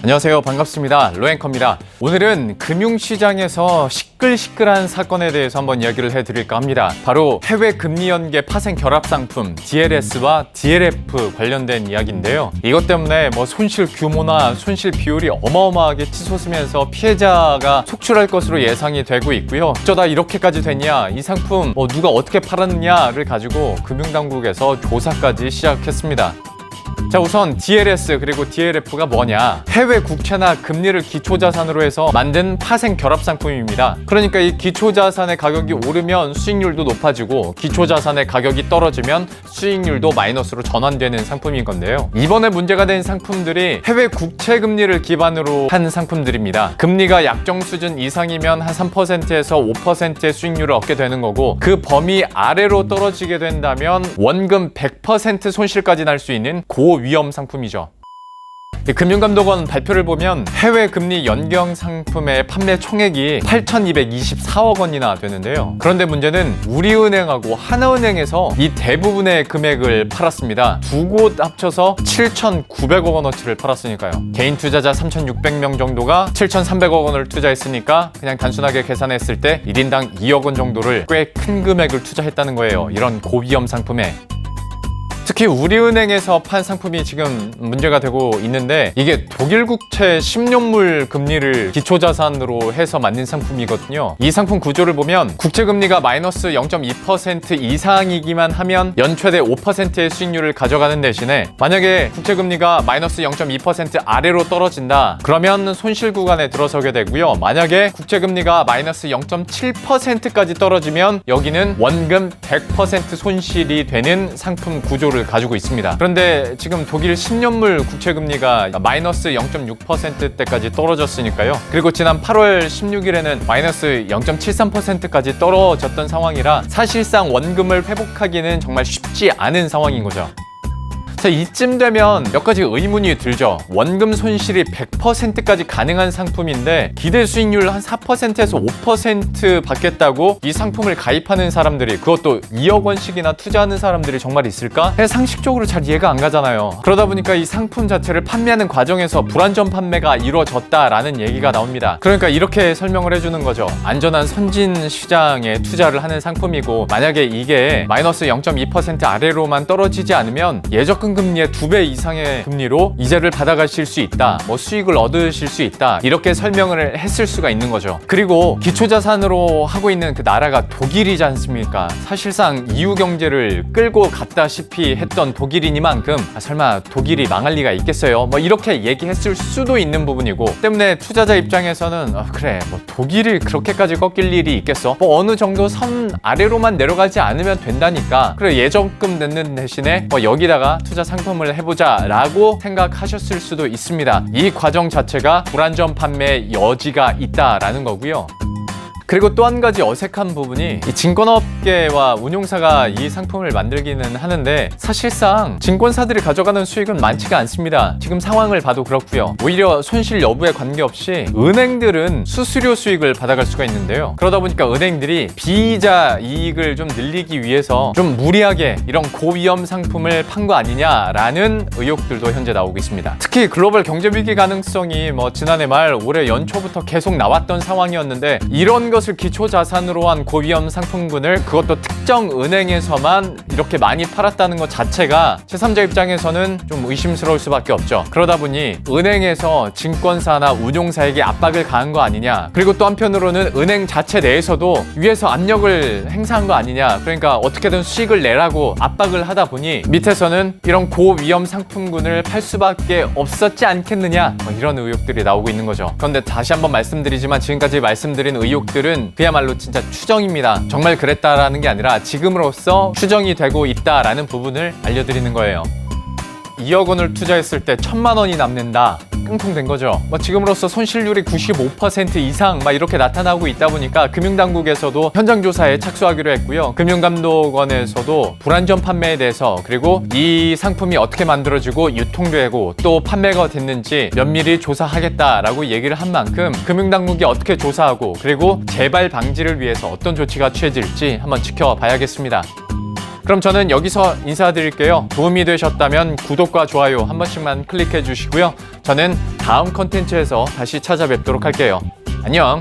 안녕하세요. 반갑습니다. 로앵커입니다. 오늘은 금융시장에서 시끌시끌한 사건에 대해서 한번 이야기를 해드릴까 합니다. 바로 해외 금리 연계 파생 결합 상품 DLS와 DLF 관련된 이야기인데요. 이것 때문에 손실 규모나 손실 비율이 어마어마하게 치솟으면서 피해자가 속출할 것으로 예상이 되고 있고요. 어쩌다 이렇게까지 됐냐, 이 상품 누가 어떻게 팔았느냐를 가지고 금융당국에서 조사까지 시작했습니다. 자, 우선 DLS 그리고 DLF가 뭐냐? 해외 국채나 금리를 기초자산으로 해서 만든 파생 결합 상품입니다. 그러니까 이 기초자산의 가격이 오르면 수익률도 높아지고 기초자산의 가격이 떨어지면 수익률도 마이너스로 전환되는 상품인 건데요. 이번에 문제가 된 상품들이 해외 국채 금리를 기반으로 한 상품들입니다. 금리가 약정 수준 이상이면 한 3%에서 5%의 수익률을 얻게 되는 거고, 그 범위 아래로 떨어지게 된다면 원금 100% 손실까지 날 수 있는 고위험 상품이죠. 금융감독원 발표를 보면 해외 금리 연경 상품의 판매 총액이 8,224억 원이나 되는데요. 그런데 문제는 우리은행하고 하나은행에서 이 대부분의 금액을 팔았습니다. 두 곳 합쳐서 7,900억 원어치를 팔았으니까요. 개인 투자자 3,600명 정도가 7,300억 원을 투자했으니까 그냥 단순하게 계산했을 때 1인당 2억 원 정도를 꽤 큰 금액을 투자했다는 거예요. 이런 고위험 상품에. 특히 우리은행에서 판 상품이 지금 문제가 되고 있는데, 이게 독일 국채 10년물 금리를 기초자산으로 해서 만든 상품이거든요. 이 상품 구조를 보면 국채금리가 마이너스 0.2% 이상이기만 하면 연최대 5%의 수익률을 가져가는 대신에, 만약에 국채금리가 마이너스 0.2% 아래로 떨어진다, 그러면 손실 구간에 들어서게 되고요. 만약에 국채금리가 마이너스 0.7%까지 떨어지면 여기는 원금 100% 손실이 되는 상품 구조를 가지고 있습니다. 그런데 지금 독일 10년물 국채금리가 마이너스 0.6%대까지 떨어졌으니까요. 그리고 지난 8월 16일에는 마이너스 0.73%까지 떨어졌던 상황이라 사실상 원금을 회복하기는 정말 쉽지 않은 상황인 거죠. 자, 이쯤 되면 몇 가지 의문이 들죠. 원금 손실이 100%까지 가능한 상품인데 기대 수익률 한 4%에서 5% 받겠다고 이 상품을 가입하는 사람들이, 그것도 2억 원씩이나 투자하는 사람들이 정말 있을까? 상식적으로 잘 이해가 안 가잖아요. 그러다 보니까 이 상품 자체를 판매하는 과정에서 불안전 판매가 이루어졌다라는 얘기가 나옵니다. 그러니까 이렇게 설명을 해주는 거죠. 안전한 선진 시장에 투자를 하는 상품이고, 만약에 이게 마이너스 0.2% 아래로만 떨어지지 않으면 예적금 금리의 2배 이상의 금리로 이자를 받아가실 수 있다, 수익을 얻으실 수 있다, 이렇게 설명을 했을 수가 있는 거죠. 그리고 기초자산으로 하고 있는 그 나라가 독일이지 않습니까? 사실상 EU 경제를 끌고 갔다시피 했던 독일이니만큼 설마 독일이 망할 리가 있겠어요? 이렇게 얘기했을 수도 있는 부분이고, 때문에 투자자 입장에서는 그래, 독일이 그렇게까지 꺾일 일이 있겠어? 어느 정도 선 아래로만 내려가지 않으면 된다니까, 그래 예적금 넣는 대신에 여기다가 투자 상품을 해보자 라고 생각하셨을 수도 있습니다. 이 과정 자체가 불안전 판매의 여지가 있다라는 거고요. 그리고 또 한 가지 어색한 부분이, 이 증권업계와 운용사가 이 상품을 만들기는 하는데 사실상 증권사들이 가져가는 수익은 많지가 않습니다. 지금 상황을 봐도 그렇고요. 오히려 손실 여부에 관계없이 은행들은 수수료 수익을 받아갈 수가 있는데요. 그러다 보니까 은행들이 비이자 이익을 좀 늘리기 위해서 좀 무리하게 이런 고위험 상품을 판 거 아니냐라는 의혹들도 현재 나오고 있습니다. 특히 글로벌 경제 위기 가능성이 지난해 말 올해 연초부터 계속 나왔던 상황이었는데, 이런 것을 기초자산으로 한 고위험 상품군을 그것도 특정 은행에서만 이렇게 많이 팔았다는 것 자체가 제3자 입장에서는 좀 의심스러울 수밖에 없죠. 그러다 보니 은행에서 증권사나 운용사에게 압박을 가한 거 아니냐, 그리고 또 한편으로는 은행 자체 내에서도 위에서 압력을 행사한 거 아니냐, 그러니까 어떻게든 수익을 내라고 압박을 하다 보니 밑에서는 이런 고위험 상품군을 팔 수밖에 없었지 않겠느냐, 이런 의혹들이 나오고 있는 거죠. 그런데 다시 한번 말씀드리지만 지금까지 말씀드린 의혹들은 그야말로 진짜 추정입니다. 정말 그랬다라는 게 아니라 지금으로서 추정이 되고 있다라는 부분을 알려드리는 거예요. 2억 원을 투자했을 때 1,000만 원이 남는다. 끙통된 거죠. 지금으로서 손실률이 95% 이상 이렇게 나타나고 있다 보니까 금융당국에서도 현장 조사에 착수하기로 했고요. 금융감독원에서도 불안전 판매에 대해서, 그리고 이 상품이 어떻게 만들어지고 유통되고 또 판매가 됐는지 면밀히 조사하겠다라고 얘기를 한 만큼 금융당국이 어떻게 조사하고 그리고 재발 방지를 위해서 어떤 조치가 취해질지 한번 지켜봐야겠습니다. 그럼 저는 여기서 인사드릴게요. 도움이 되셨다면 구독과 좋아요 한 번씩만 클릭해 주시고요. 저는 다음 컨텐츠에서 다시 찾아뵙도록 할게요. 안녕!